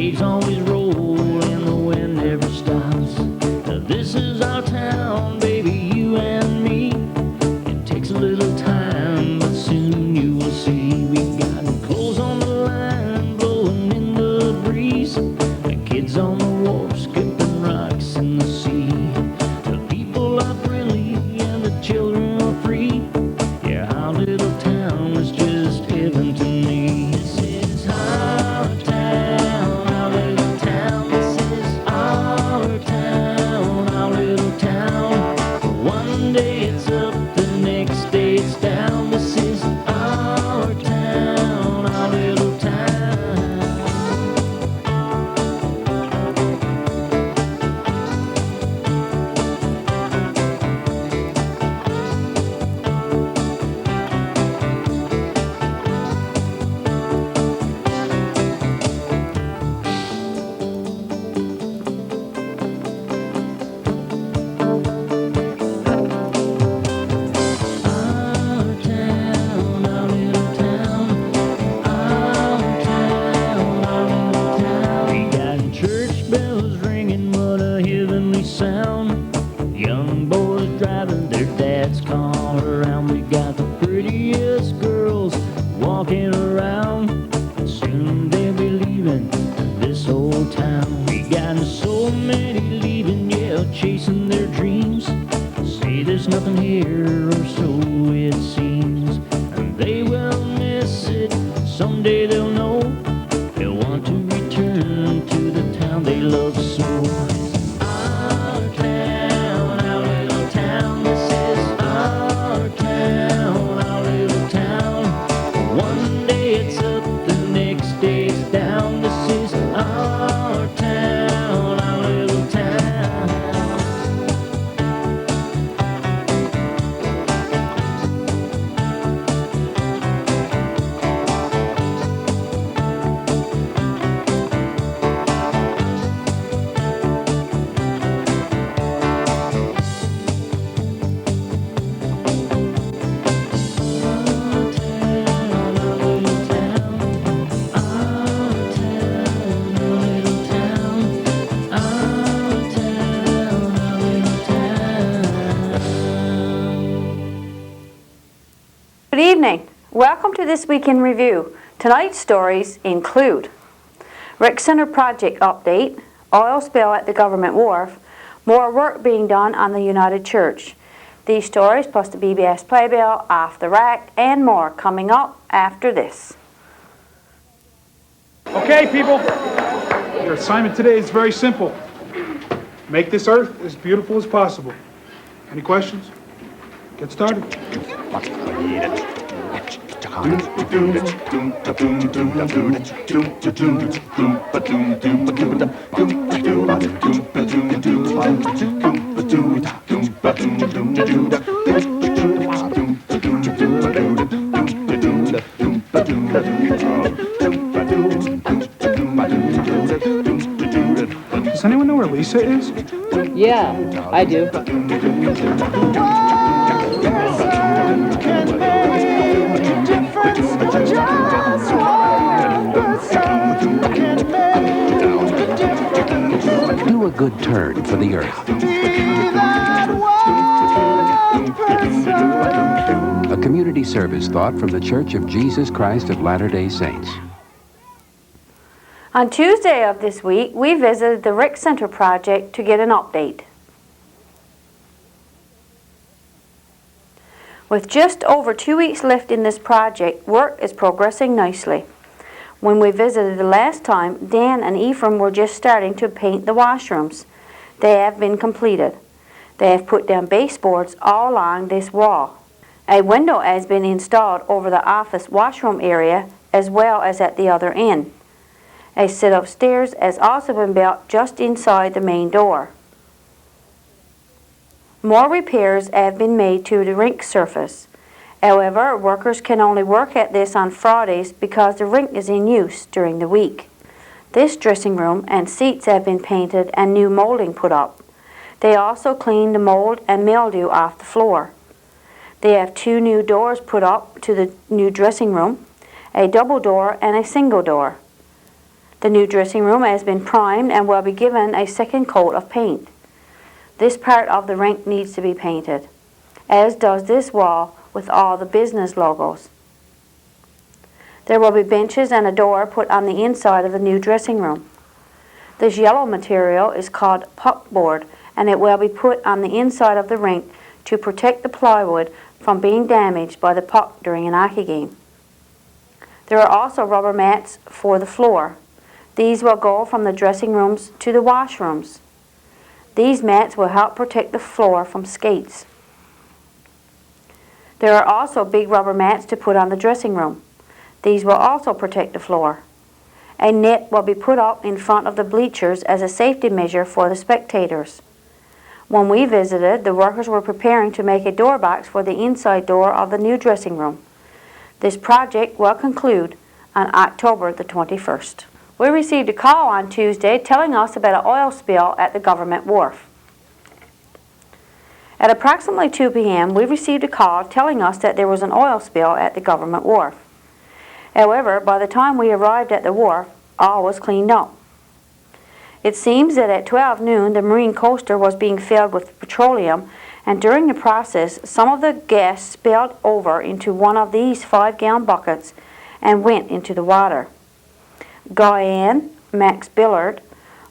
waves always roll and the wind never stops. This is our town, baby, you and me. It takes a little time, but soon you will see. We got clothes on the line, blowing in the breeze. The kids on the wharf, skipping rocks in the sea. The people are friendly and the children are free. Yeah, our little town is just heaven to me. This is our town, our little town. This is our town, our little town. One day it's up, the next day it's down. This is our town, our little town. We got church bells ringing, what a heavenly sound. Young boys driving their dad's car around. We got the prettiest girls walking around. Soon they'll be leaving this old town. We got so many leaving, yeah, chasing their dreams. Say there's nothing here, or so it seems. And they will miss it, someday they'll know. They'll want to return to the town they love so. Our town, our little town. This is our town, our little town. One day it's up, the next day it's down. This is our town, our little town. Good evening. Welcome to This Week in Review. Tonight's stories include Rec Center project update, oil spill at the government wharf, more work being done on the United Church. These stories plus the BBS Playbill, Off the Rack, and more coming up after this. Okay, people, your assignment today is very simple. Make this earth as beautiful as possible. Any questions? Get started. Does anyone know where Lisa is? Yeah, I do. Do a good turn for the earth. A community service thought from the Church of Jesus Christ of Latter-day Saints. On Tuesday of this week, we visited the Rec Center project to get an update. With just over 2 weeks left in this project, work is progressing nicely. When we visited the last time, Dan and Ephraim were just starting to paint the washrooms. They have been completed. They have put down baseboards all along this wall. A window has been installed over the office washroom area as well as at the other end. A sit-up stairs has also been built just inside the main door. More repairs have been made to the rink surface. However, workers can only work at this on Fridays because the rink is in use during the week. This dressing room and seats have been painted and new molding put up. They also cleaned the mold and mildew off the floor. They have 2 new doors put up to the new dressing room, a double door and a single door. The new dressing room has been primed and will be given a second coat of paint. This part of the rink needs to be painted, as does this wall with all the business logos. There will be benches and a door put on the inside of the new dressing room. This yellow material is called puckboard, and it will be put on the inside of the rink to protect the plywood from being damaged by the puck during an hockey game. There are also rubber mats for the floor. These will go from the dressing rooms to the washrooms. These mats will help protect the floor from skates. There are also big rubber mats to put on the dressing room. These will also protect the floor. A net will be put up in front of the bleachers as a safety measure for the spectators. When we visited, the workers were preparing to make a door box for the inside door of the new dressing room. This project will conclude on October the 21st. We received a call on Tuesday telling us about an oil spill at the government wharf. At approximately 2 p.m., we received a call telling us that there was an oil spill at the government wharf. However, by the time we arrived at the wharf, all was cleaned up. It seems that at 12 noon, the marine coaster was being filled with petroleum, and during the process, some of the gas spilled over into one of these 5-gallon buckets and went into the water. Guyan, Max Billard,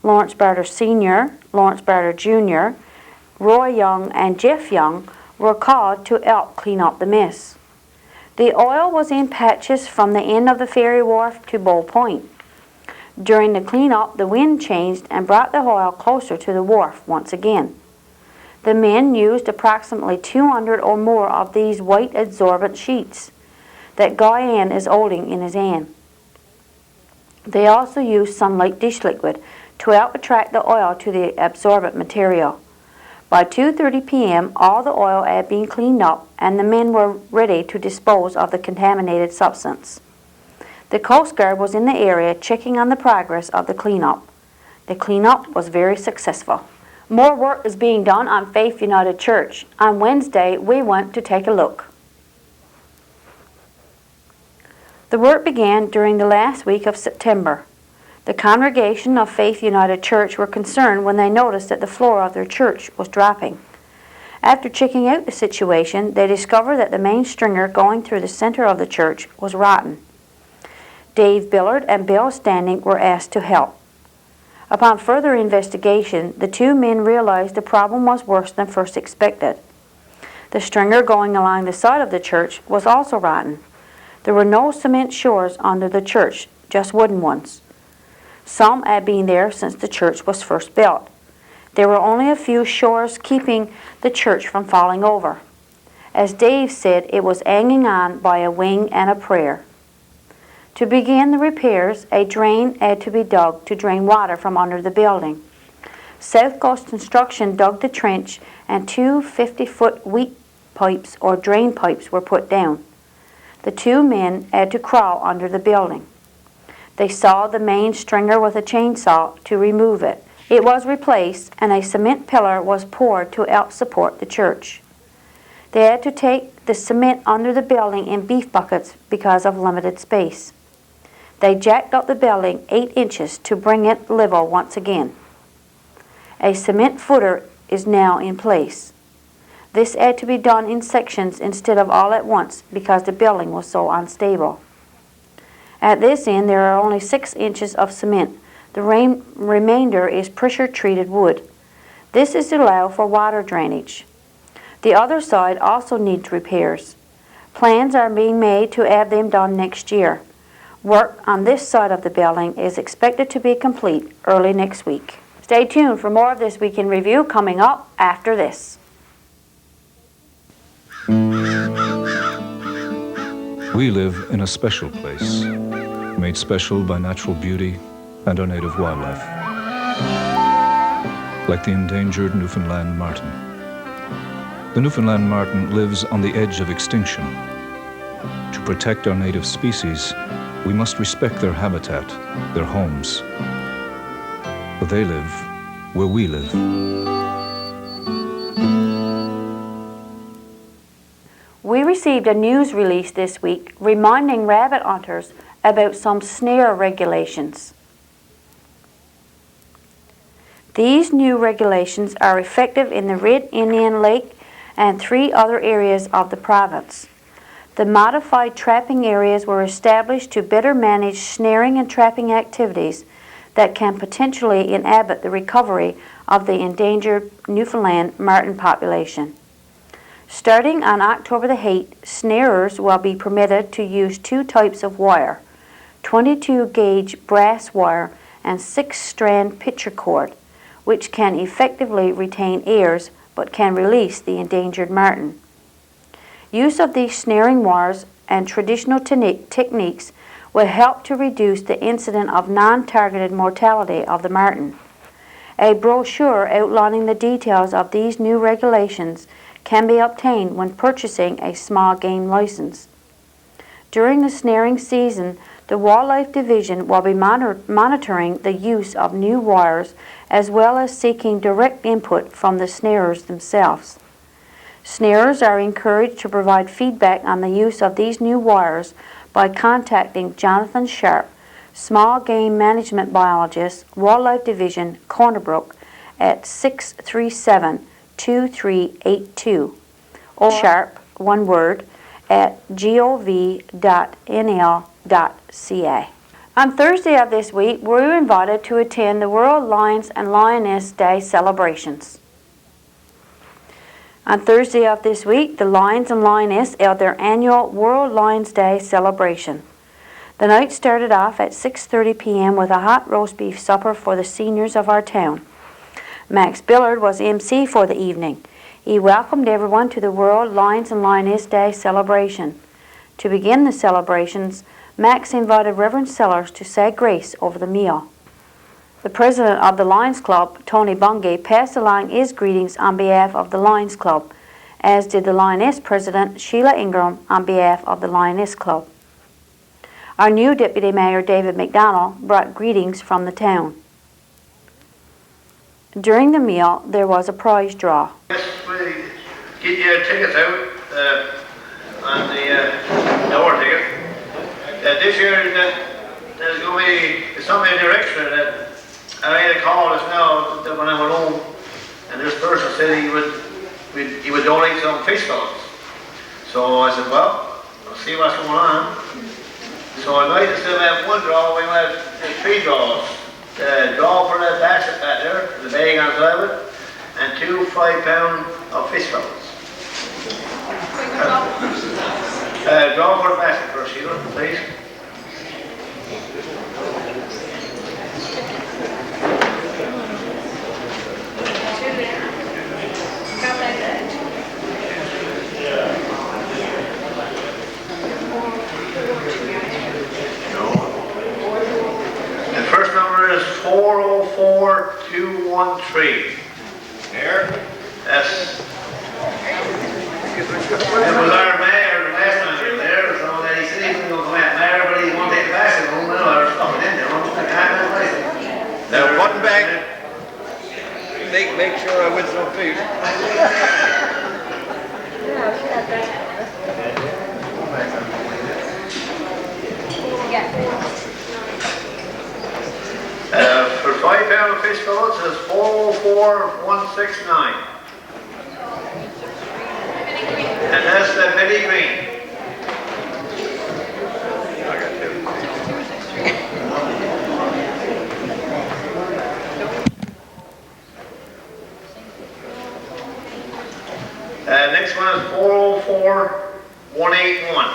Lawrence Barter Sr., Lawrence Barter Jr., Roy Young, and Jeff Young were called to help clean up the mess. The oil was in patches from the end of the ferry wharf to Bull Point. During the cleanup, the wind changed and brought the oil closer to the wharf once again. The men used approximately 200 or more of these white absorbent sheets that Guyan is holding in his hand. They also used sunlight dish liquid to help attract the oil to the absorbent material. By 2:30 p.m., all the oil had been cleaned up and the men were ready to dispose of the contaminated substance. The Coast Guard was in the area checking on the progress of the cleanup. The cleanup was very successful. More work is being done on Faith United Church. On Wednesday, we went to take a look. The work began during the last week of September. The congregation of Faith United Church were concerned when they noticed that the floor of their church was dropping. After checking out the situation, they discovered that the main stringer going through the center of the church was rotten. Dave Billard and Bill Standing were asked to help. Upon further investigation, the two men realized the problem was worse than first expected. The stringer going along the side of the church was also rotten. There were no cement shores under the church, just wooden ones. Some had been there since the church was first built. There were only a few shores keeping the church from falling over. As Dave said, it was hanging on by a wing and a prayer. To begin the repairs, a drain had to be dug to drain water from under the building. South Coast Construction dug the trench and 2 50-foot wheat pipes or drain pipes were put down. The two men had to crawl under the building. They sawed the main stringer with a chainsaw to remove it. It was replaced and a cement pillar was poured to help support the church. They had to take the cement under the building in beef buckets because of limited space. They jacked up the building 8 inches to bring it level once again. A cement footer is now in place. This had to be done in sections instead of all at once because the building was so unstable. At this end, there are only 6 inches of cement. The remainder is pressure-treated wood. This is to allow for water drainage. The other side also needs repairs. Plans are being made to have them done next year. Work on this side of the building is expected to be complete early next week. Stay tuned for more of This Week in Review coming up after this. We live in a special place, made special by natural beauty and our native wildlife. Like the endangered Newfoundland marten. The Newfoundland marten lives on the edge of extinction. To protect our native species, we must respect their habitat, their homes. But they live where we live. We received a news release this week reminding rabbit hunters about some snare regulations. These new regulations are effective in the Red Indian Lake and 3 other areas of the province. The modified trapping areas were established to better manage snaring and trapping activities that can potentially inhibit the recovery of the endangered Newfoundland marten population. Starting on October the 8th, snarers will be permitted to use 2 types of wire, 22-gauge brass wire and 6-strand pitcher cord, which can effectively retain airs but can release the endangered marten. Use of these snaring wires and traditional techniques will help to reduce the incidence of non-targeted mortality of the marten. A brochure outlining the details of these new regulations can be obtained when purchasing a small game license. During the snaring season, the Wildlife Division will be monitoring the use of new wires as well as seeking direct input from the snarers themselves. Snarers are encouraged to provide feedback on the use of these new wires by contacting Jonathan Sharp, Small Game Management Biologist, Wildlife Division, Corner Brook, at 637-2382, or Sharp, one word, at gov.nl.ca. On Thursday of this week, we were invited to attend the World Lions and Lioness Day celebrations. On Thursday of this week, the Lions and Lioness held their annual World Lions Day celebration. The night started off at 6:30 p.m. with a hot roast beef supper for the seniors of our town. Max Billard was MC for the evening. He welcomed everyone to the World Lions and Lioness Day celebration. To begin the celebrations, Max invited Reverend Sellers to say grace over the meal. The president of the Lions Club, Tony Bungay, passed along his greetings on behalf of the Lions Club, as did the Lioness president, Sheila Ingram, on behalf of the Lioness Club. Our new Deputy Mayor, David McDonald, brought greetings from the town. During the meal, there was a prize draw. Yes, we get your tickets out on the door ticket. This year, there's going to be something extra that I made a call just now that when I went home, and this person said he would donate some fish filets. So I said, well, I'll see what's going on. So I might instead of have one draw, we might have 3 draws. The draw for that basket back there, the bag on top of it, and 2 5-pound of fish filets. Draw for the basket first, Sheila, please. The first number is 404213. There? Yes. It was our mayor the last time he was there, so that he said he was going to come out mayor, but he won't take the basket home now, or stuff it in there. Now, button back. Make sure I win some fish. For 5-pound of fish fillets is 404169. And that's the Billy Green. I got 2. Next one is 404181.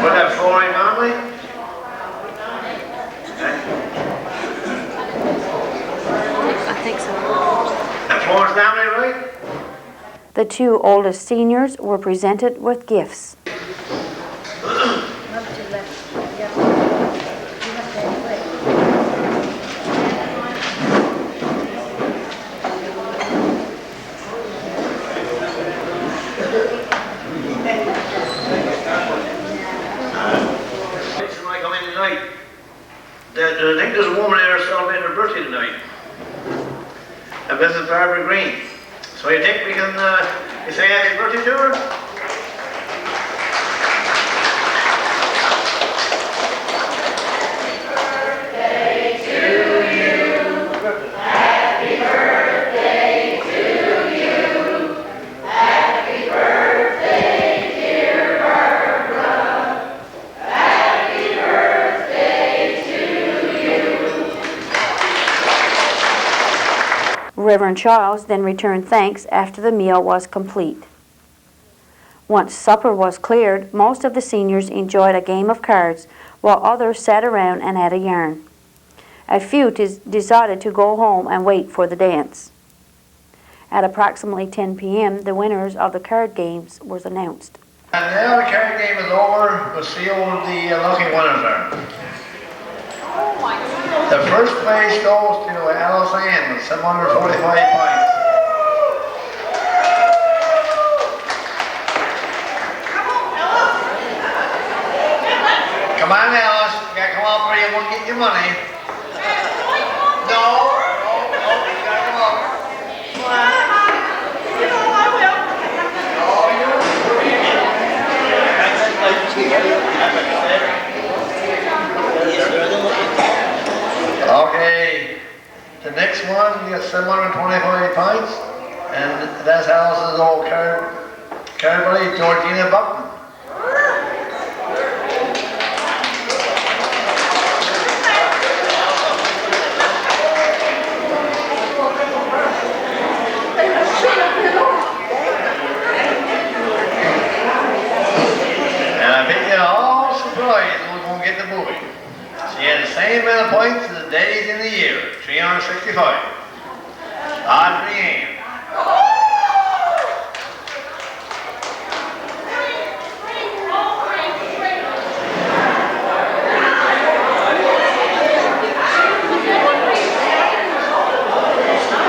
Would that Florrie Manley? I think so. That Florence Manley, right? The 2 oldest seniors were presented with gifts. I think there's a woman there celebrating her birthday tonight. And Mrs. Barbara Green. So you think we can say happy birthday to her? Reverend Charles then returned thanks after the meal was complete. Once supper was cleared, most of the seniors enjoyed a game of cards while others sat around and had a yarn. A few decided to go home and wait for the dance. At approximately 10 p.m., the winners of the card games was announced. And now the card game is over. We'll see who the lucky winners are. The first place goes to Alice Ann with 745 points. Come on, Alice. You gotta come up or you won't get your money. No, you gotta come up. Come on. Okay, the next one, you got 725 points, and that's Alice's old card buddy, Georgina Buckman. And I think you're all surprised who's going to get the movie. She had the same amount of points as the days in the year, 365. Audrey Ann.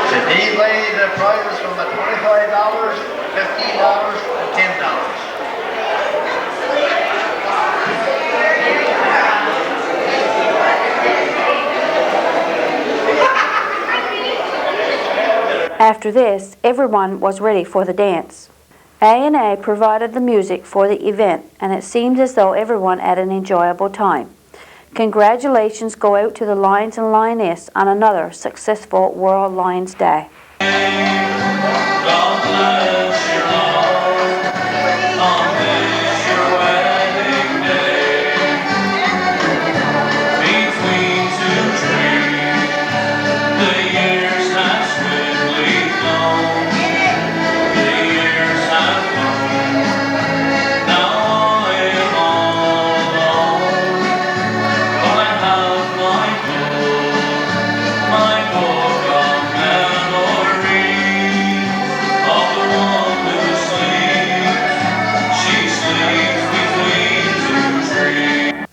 So these ladies have prizes from the $25, $15, and $10. After this, everyone was ready for the dance. A&A provided the music for the event, and it seemed as though everyone had an enjoyable time. Congratulations go out to the Lions and Lioness on another successful World Lions Day.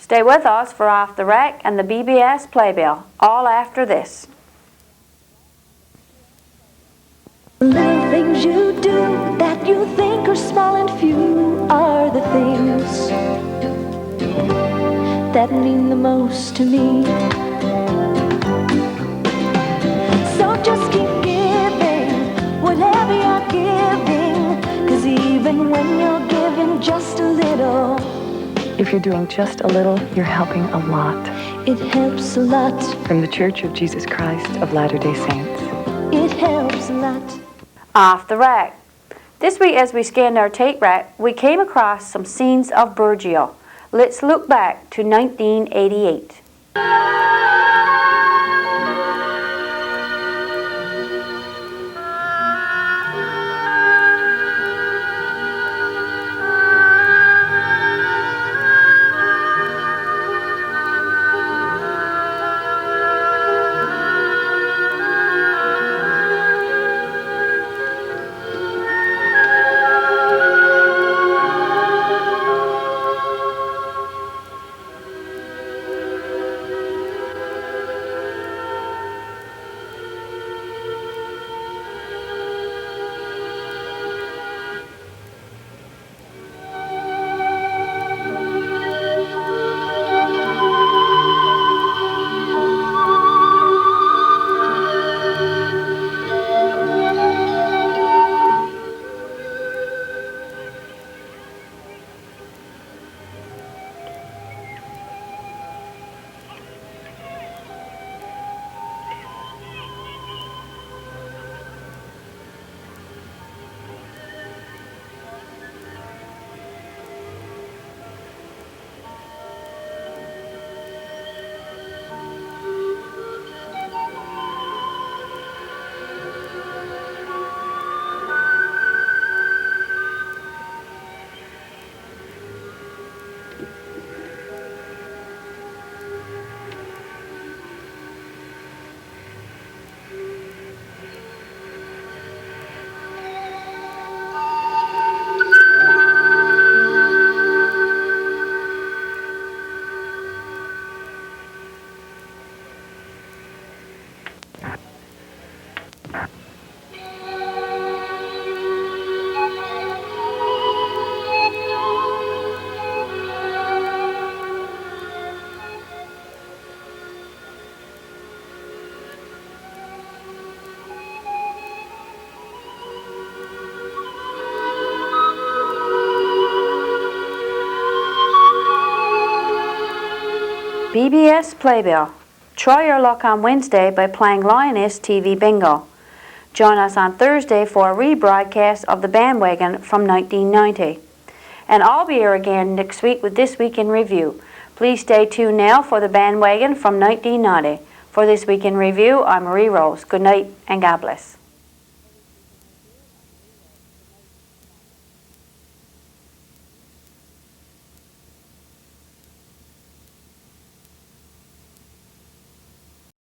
Stay with us for Off the Rack and the BBS Playbill, all after this. Little things you do that you think are small and few are the things that mean the most to me. So just keep giving whatever you're giving, 'cause even when you're giving just a little, if you're doing just a little, you're helping a lot. it helps a lot. From the Church of Jesus Christ of Latter-day Saints. It helps a lot. Off the Rack. This week as we scanned our tape rack, we came across some scenes of Burgeo. Let's look back to 1988. PBS Playbill. Try your luck on Wednesday by playing Lioness TV Bingo. Join us on Thursday for a rebroadcast of The Bandwagon from 1990. And I'll be here again next week with This Week in Review. Please stay tuned now for The Bandwagon from 1990. For This Week in Review, I'm Marie Rose. Good night and God bless.